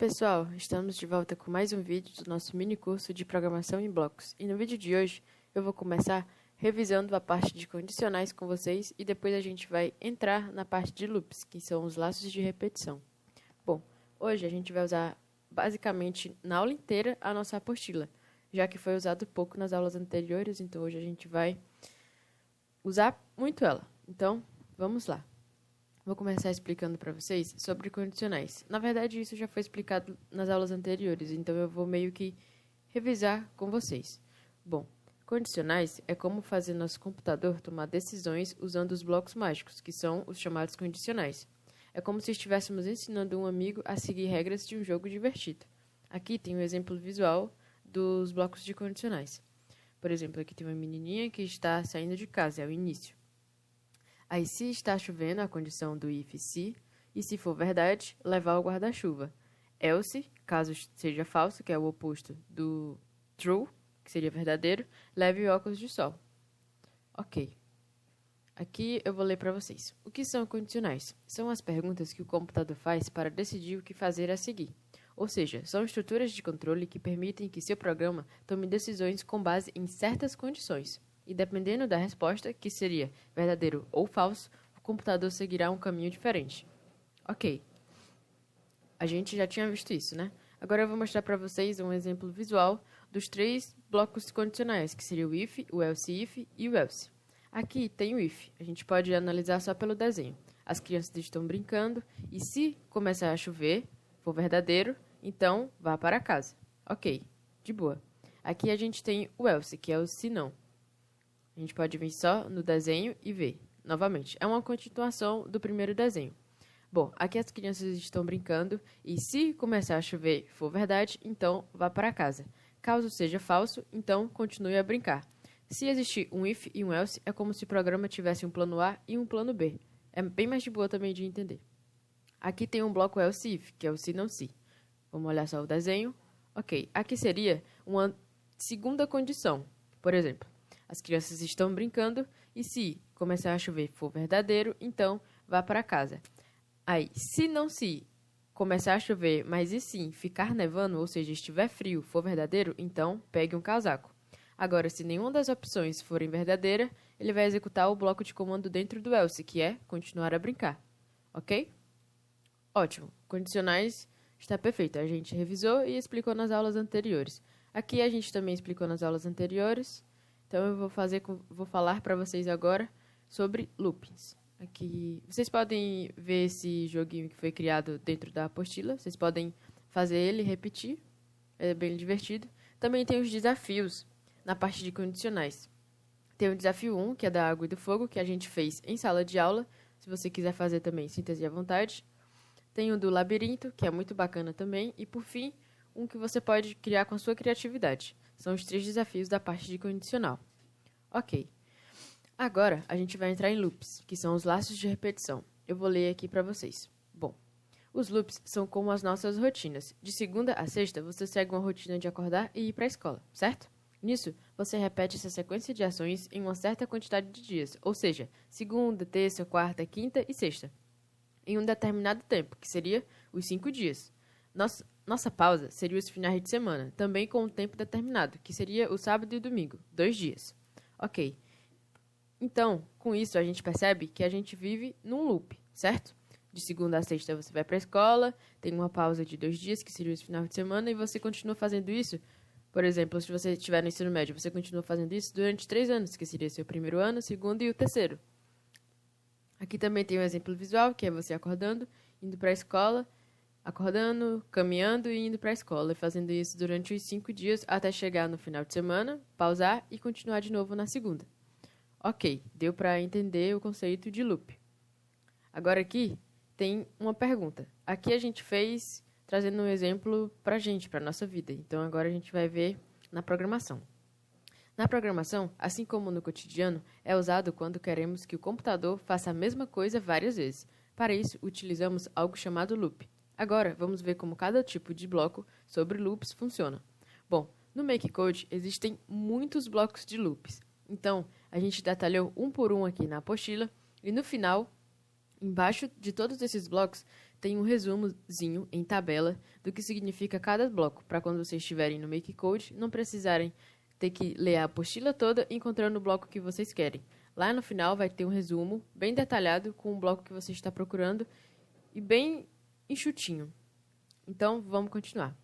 pessoal, estamos de volta com mais um vídeo do nosso mini curso de programação em blocos. E no vídeo de hoje eu vou começar revisando a parte de condicionais com vocês e depois a gente vai entrar na parte de loops, que são os laços de repetição. Bom, hoje a gente vai usar basicamente na aula inteira a nossa apostila, já que foi usado pouco nas aulas anteriores, então hoje a gente vai usar muito ela. Então, vamos lá. Vou começar explicando para vocês sobre condicionais. Na verdade, isso já foi explicado nas aulas anteriores, então eu vou meio que revisar com vocês. Bom, condicionais é como fazer nosso computador tomar decisões usando os blocos mágicos, que são os chamados condicionais. É como se estivéssemos ensinando um amigo a seguir regras de um jogo divertido. Aqui tem um exemplo visual dos blocos de condicionais. Por exemplo, aqui tem uma menininha que está saindo de casa, é o início. Aí, se está chovendo, a condição do if se, e se for verdade, levar o guarda-chuva. Else, caso seja falso, que é o oposto do true, que seria verdadeiro, leve o óculos de sol. Ok. Aqui eu vou ler para vocês. O que são condicionais? São as perguntas que o computador faz para decidir o que fazer a seguir. Ou seja, são estruturas de controle que permitem que seu programa tome decisões com base em certas condições. E dependendo da resposta, que seria verdadeiro ou falso, o computador seguirá um caminho diferente. Ok. A gente já tinha visto isso, né? Agora eu vou mostrar para vocês um exemplo visual dos 3 blocos condicionais, que seria o if, o else if e o else. Aqui tem o if. A gente pode analisar só pelo desenho. As crianças estão brincando e se começar a chover, for verdadeiro, então vá para casa. Ok, de boa. Aqui a gente tem o else, que é o se não. A gente pode vir só no desenho e ver. Novamente, é uma continuação do primeiro desenho. Bom, aqui as crianças estão brincando e se começar a chover e for verdade, então vá para casa. Caso seja falso, então continue a brincar. Se existir um if e um else, é como se o programa tivesse um plano A e um plano B. É bem mais de boa também de entender. Aqui tem um bloco else if, que é o se não se. Vamos olhar só o desenho. Ok, aqui seria uma segunda condição. Por exemplo, as crianças estão brincando e se começar a chover e for verdadeiro, então vá para casa. Aí, se começar a chover, mas e sim ficar nevando, ou seja, estiver frio, for verdadeiro, então pegue um casaco. Agora, se nenhuma das opções forem verdadeira, ele vai executar o bloco de comando dentro do else, que é continuar a brincar. Ok? Ótimo. Condicionais está perfeito. A gente revisou e explicou nas aulas anteriores. Aqui a gente também explicou nas aulas anteriores. Então, eu vou falar para vocês agora sobre loopings. Aqui, vocês podem ver esse joguinho que foi criado dentro da apostila. Vocês podem fazer ele repetir. É bem divertido. Também tem os desafios na parte de condicionais. Tem o desafio 1, que é da água e do fogo, que a gente fez em sala de aula. Se você quiser fazer também, sinta-se à vontade. Tem o do labirinto, que é muito bacana também. E, por fim, um que você pode criar com a sua criatividade. São os 3 desafios da parte de condicional. Ok. Agora, a gente vai entrar em loops, que são os laços de repetição. Eu vou ler aqui para vocês. Bom, os loops são como as nossas rotinas. De segunda a sexta, você segue uma rotina de acordar e ir para a escola, certo? Nisso, você repete essa sequência de ações em uma certa quantidade de dias, ou seja, segunda, terça, quarta, quinta e sexta, em um determinado tempo, que seria os 5 dias. Nossa pausa seria os finais de semana, também com um tempo determinado, que seria o sábado e o domingo, 2 dias. Ok. Então, com isso, a gente percebe que a gente vive num loop, certo? De segunda a sexta você vai para a escola, tem uma pausa de 2 dias, que seria os finais de semana, e você continua fazendo isso. Por exemplo, se você estiver no ensino médio, você continua fazendo isso durante 3 anos, que seria seu primeiro ano, segundo e o terceiro. Aqui também tem um exemplo visual, que é você acordando, indo para a escola, acordando, caminhando e indo para a escola, e fazendo isso durante os 5 dias até chegar no final de semana, pausar e continuar de novo na segunda. Ok, deu para entender o conceito de loop. Agora aqui tem uma pergunta. Aqui a gente fez trazendo um exemplo para a gente, para a nossa vida. Então agora a gente vai ver na programação. Na programação, assim como no cotidiano, é usado quando queremos que o computador faça a mesma coisa várias vezes. Para isso, utilizamos algo chamado loop. Agora, vamos ver como cada tipo de bloco sobre loops funciona. Bom, no MakeCode existem muitos blocos de loops. Então, a gente detalhou um por um aqui na apostila e no final, embaixo de todos esses blocos, tem um resumozinho em tabela do que significa cada bloco, para quando vocês estiverem no MakeCode, não precisarem ter que ler a apostila toda encontrando o bloco que vocês querem. Lá no final vai ter um resumo bem detalhado com o bloco que você está procurando e bem enxutinho. Então, vamos continuar.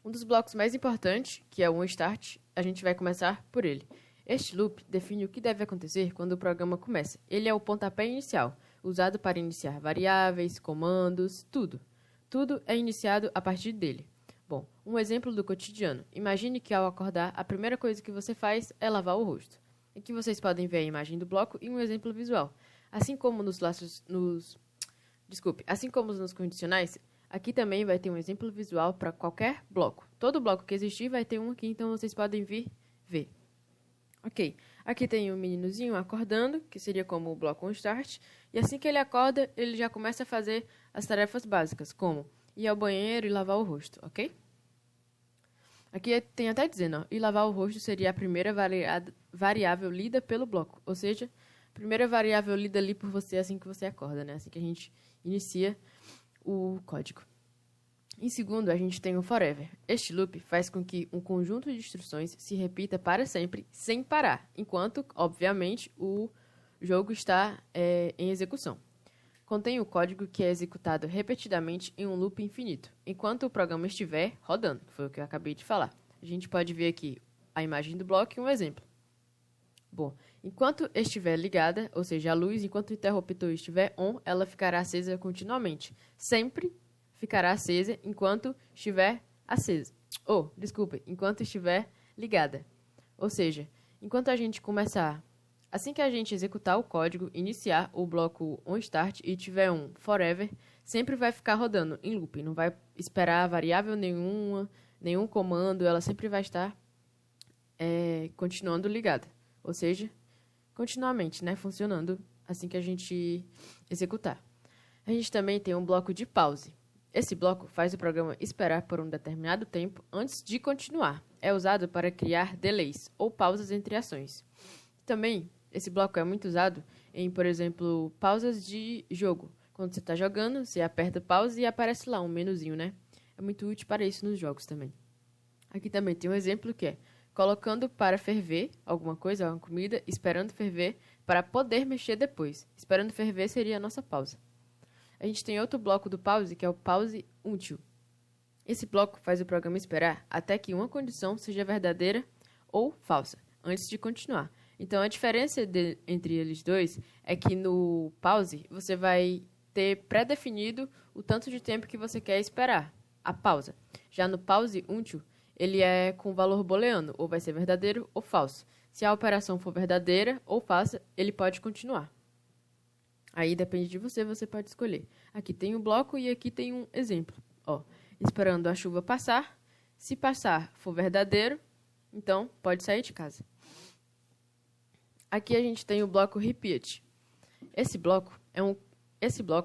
Um dos blocos mais importantes, que é o onStart, a gente vai começar por ele. Este loop define o que deve acontecer quando o programa começa. Ele é o pontapé inicial, usado para iniciar variáveis, comandos, tudo. Tudo é iniciado a partir dele. Bom, um exemplo do cotidiano. Imagine que ao acordar, a primeira coisa que você faz é lavar o rosto. Aqui vocês podem ver a imagem do bloco e um exemplo visual. Assim como assim como nos condicionais, aqui também vai ter um exemplo visual para qualquer bloco. Todo bloco que existir vai ter um aqui, então vocês podem vir ver. Ok, aqui tem um meninozinho acordando, que seria como o bloco onStart, e assim que ele acorda, ele já começa a fazer as tarefas básicas, como ir ao banheiro e lavar o rosto, ok? Aqui tem até dizendo, e lavar o rosto seria a primeira variável lida pelo bloco, ou seja, a primeira variável lida ali por você assim que você acorda, né? Assim que a gente inicia o código. Em segundo, a gente tem o forever. Este loop faz com que um conjunto de instruções se repita para sempre, sem parar, enquanto, obviamente, o jogo está em execução. Contém o código que é executado repetidamente em um loop infinito, enquanto o programa estiver rodando, foi o que eu acabei de falar. A gente pode ver aqui a imagem do bloco e um exemplo. Bom, enquanto estiver ligada, ou seja, a luz, enquanto o interruptor estiver on, ela ficará acesa continuamente. Sempre ficará acesa enquanto estiver acesa. Enquanto estiver ligada. Ou seja, enquanto a gente começar, assim que a gente executar o código, iniciar o bloco onStart e tiver um forever, sempre vai ficar rodando em loop. Não vai esperar variável nenhuma, nenhum comando, ela sempre vai estar continuando ligada. Ou seja, continuamente, né, funcionando assim que a gente executar. A gente também tem um bloco de pause. Esse bloco faz o programa esperar por um determinado tempo antes de continuar. É usado para criar delays, ou pausas entre ações. Também, esse bloco é muito usado em, por exemplo, pausas de jogo. Quando você está jogando, você aperta pause e aparece lá um menuzinho, né? É muito útil para isso nos jogos também. Aqui também tem um exemplo que é colocando para ferver alguma coisa, alguma comida, esperando ferver para poder mexer depois. Esperando ferver seria a nossa pausa. A gente tem outro bloco do pause, que é o pause until. Esse bloco faz o programa esperar até que uma condição seja verdadeira ou falsa, antes de continuar. Então, a diferença entre eles dois é que no pause, você vai ter pré-definido o tanto de tempo que você quer esperar, a pausa. Já no pause until, ele é com valor booleano, ou vai ser verdadeiro ou falso. Se a operação for verdadeira ou falsa, ele pode continuar. Aí depende de você, você pode escolher. Aqui tem um bloco e aqui tem um exemplo. Ó, esperando a chuva passar. Se passar for verdadeiro, então pode sair de casa. Aqui a gente tem o bloco repeat. Esse bloco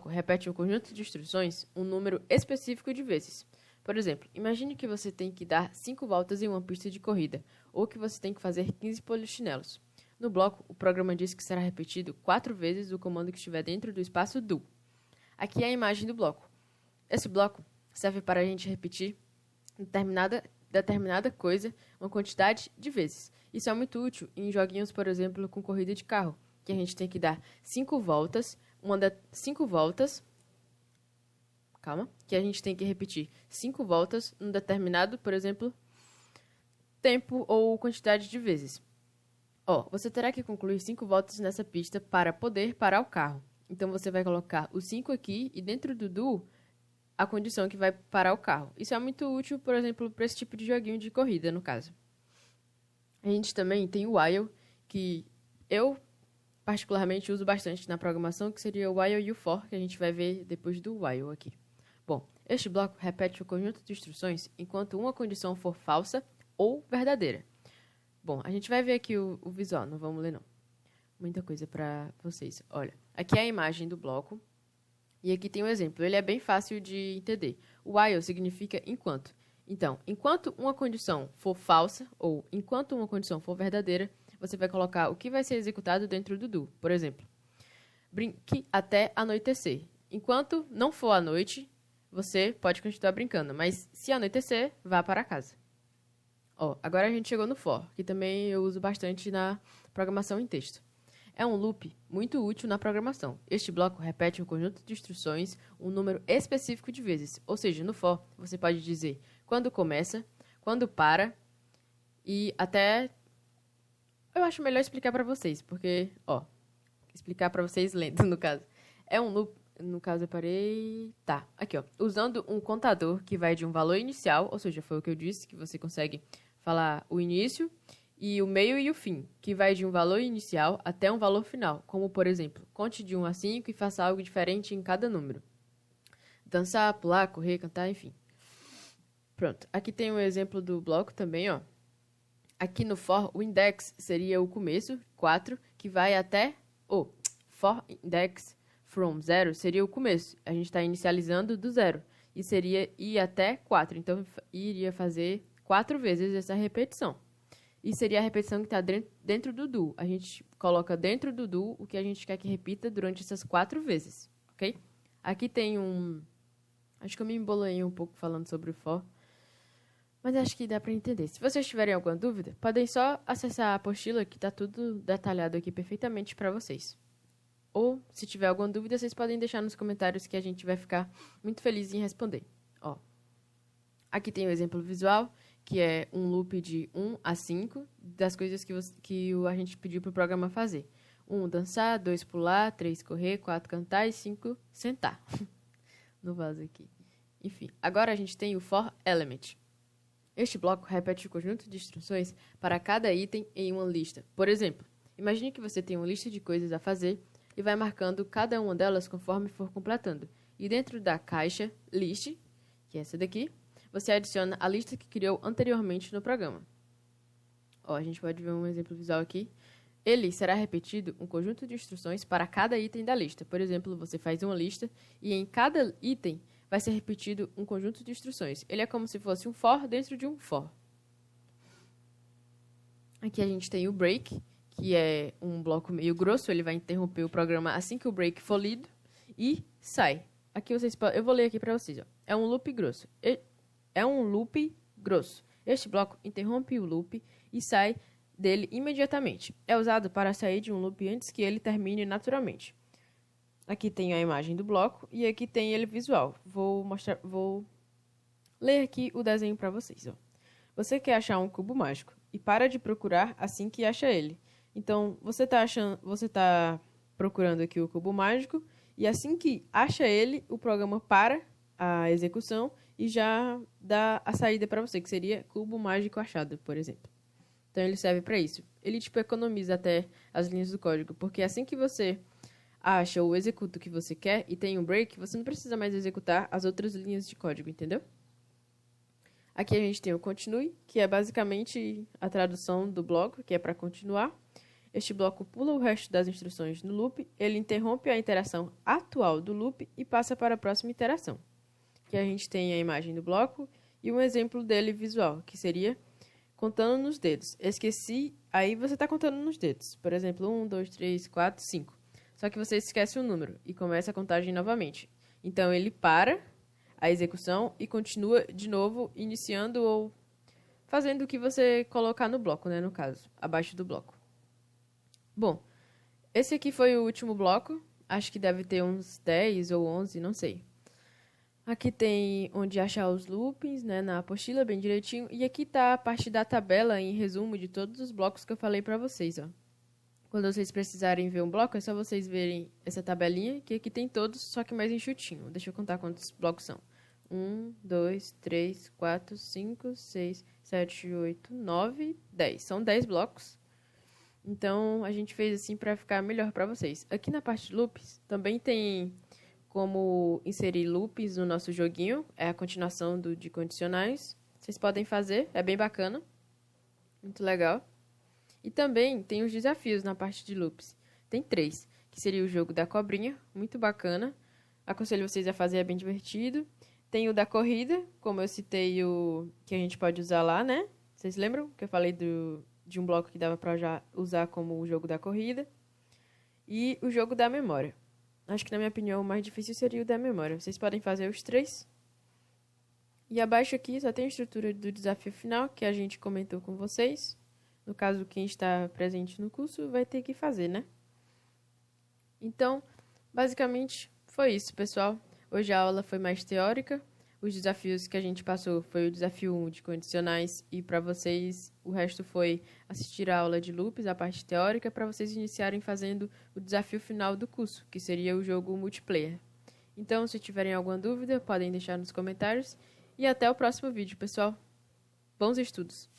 repete um conjunto de instruções um número específico de vezes. Por exemplo, imagine que você tem que dar 5 voltas em uma pista de corrida, ou que você tem que fazer 15 polichinelos. No bloco, o programa diz que será repetido 4 vezes o comando que estiver dentro do espaço do. Aqui é a imagem do bloco. Esse bloco serve para a gente repetir determinada coisa uma quantidade de vezes. Isso é muito útil em joguinhos, por exemplo, com corrida de carro, que a gente tem que dar 5 voltas, que a gente tem que repetir 5 voltas num determinado, por exemplo, tempo ou quantidade de vezes. Você terá que concluir 5 voltas nessa pista para poder parar o carro. Então, você vai colocar os 5 aqui e dentro do do, a condição que vai parar o carro. Isso é muito útil, por exemplo, para esse tipo de joguinho de corrida, no caso. A gente também tem o while, que eu particularmente uso bastante na programação, que seria o while e o for, que a gente vai ver depois do while aqui. Bom, este bloco repete o conjunto de instruções enquanto uma condição for falsa ou verdadeira. Bom, a gente vai ver aqui o visual, não vamos ler não. Muita coisa para vocês. Olha, aqui é a imagem do bloco e aqui tem um exemplo. Ele é bem fácil de entender. O while significa enquanto. Então, enquanto uma condição for falsa ou enquanto uma condição for verdadeira, você vai colocar o que vai ser executado dentro do do. Por exemplo, brinque até anoitecer. enquanto não for à noite, você pode continuar brincando, mas se anoitecer, vá para casa. Agora a gente chegou no for, que também eu uso bastante na programação em texto. É um loop muito útil na programação. Este bloco repete um conjunto de instruções um número específico de vezes. Ou seja, no for, você pode dizer quando começa, quando para e até... Eu acho melhor explicar para vocês, porque, explicar para vocês lento, no caso. É um loop, no caso eu parei... Tá, aqui, usando um contador que vai de um valor inicial, ou seja, foi o que eu disse, que você consegue falar o início, e o meio e o fim, que vai de um valor inicial até um valor final, como, por exemplo, conte de 1 a 5 e faça algo diferente em cada número. Dançar, pular, correr, cantar, enfim. Pronto, aqui tem um exemplo do bloco também, Aqui no for, o index seria o começo, 4, que vai até... for index from 0 seria o começo. A gente está inicializando do 0. E seria ir até 4. Então, iria fazer 4 vezes essa repetição. E seria a repetição que está dentro do do. A gente coloca dentro do do o que a gente quer que repita durante essas 4 vezes. Ok? Aqui tem Acho que eu me embolei um pouco falando sobre o for. Mas acho que dá para entender. Se vocês tiverem alguma dúvida, podem só acessar a apostila que está tudo detalhado aqui perfeitamente para vocês. Ou, se tiver alguma dúvida, vocês podem deixar nos comentários que a gente vai ficar muito feliz em responder. Aqui tem o exemplo visual, que é um loop de 1 a 5 das coisas que a gente pediu para o programa fazer. 1, dançar, 2, pular, 3, correr, 4, cantar e 5, sentar. No vaso aqui. Enfim, agora a gente tem o for element. Este bloco repete o conjunto de instruções para cada item em uma lista. Por exemplo, imagine que você tem uma lista de coisas a fazer e vai marcando cada uma delas conforme for completando. E dentro da caixa list, que é essa daqui, você adiciona a lista que criou anteriormente no programa. A gente pode ver um exemplo visual aqui. Ele será repetido um conjunto de instruções para cada item da lista. Por exemplo, você faz uma lista e em cada item vai ser repetido um conjunto de instruções. Ele é como se fosse um for dentro de um for. Aqui a gente tem o break, que é um bloco meio grosso. Ele vai interromper o programa assim que o break for lido e sai. Aqui eu vou ler aqui para vocês. É um loop grosso. Este bloco interrompe o loop e sai dele imediatamente. É usado para sair de um loop antes que ele termine naturalmente. Aqui tem a imagem do bloco e aqui tem ele visual. Vou ler aqui o desenho para vocês. Você quer achar um cubo mágico e para de procurar assim que acha ele. Então, você tá procurando aqui o cubo mágico e assim que acha ele, o programa para a execução e já dá a saída para você, que seria cubo mágico achado, por exemplo. Então, ele serve para isso. Ele, economiza até as linhas do código, porque assim que você acha ou executa o que você quer e tem um break, você não precisa mais executar as outras linhas de código, entendeu? Aqui a gente tem o continue, que é basicamente a tradução do bloco, que é para continuar. Este bloco pula o resto das instruções no loop, ele interrompe a interação atual do loop e passa para a próxima interação. Aqui a gente tem a imagem do bloco e um exemplo dele visual, que seria contando nos dedos. Esqueci, aí você está contando nos dedos. Por exemplo, 1, 2, 3, 4, 5. Só que você esquece um número e começa a contagem novamente. Então, ele para a execução e continua de novo, iniciando ou fazendo o que você colocar no bloco, né, no caso, abaixo do bloco. Bom, esse aqui foi o último bloco. Acho que deve ter uns 10 ou 11, não sei. Aqui tem onde achar os loopings, né, na apostila, bem direitinho. E aqui está a parte da tabela em resumo de todos os blocos que eu falei para vocês, Quando vocês precisarem ver um bloco, é só vocês verem essa tabelinha, que aqui tem todos, só que mais enxutinho. Deixa eu contar quantos blocos são. 1, 2, 3, 4, 5, 6, 7, 8, 9, 10. São 10 blocos. Então, a gente fez assim para ficar melhor para vocês. Aqui na parte de loops, também tem como inserir loops no nosso joguinho. É a continuação de condicionais. Vocês podem fazer, é bem bacana. Muito legal. E também tem os desafios na parte de loops. Tem 3, que seria o jogo da cobrinha, muito bacana. Aconselho vocês a fazer, é bem divertido. Tem o da corrida, como eu citei o que a gente pode usar lá, né? Vocês lembram que eu falei de um bloco que dava para usar como o jogo da corrida? E o jogo da memória. Acho que, na minha opinião, o mais difícil seria o da memória. Vocês podem fazer os 3. E abaixo aqui só tem a estrutura do desafio final, que a gente comentou com vocês. No caso, quem está presente no curso vai ter que fazer, né? Então, basicamente, foi isso, pessoal. Hoje a aula foi mais teórica. Os desafios que a gente passou foi o desafio 1 de condicionais e para vocês o resto foi assistir a aula de loops, a parte teórica, para vocês iniciarem fazendo o desafio final do curso, que seria o jogo multiplayer. Então, se tiverem alguma dúvida, podem deixar nos comentários e até o próximo vídeo, pessoal. Bons estudos!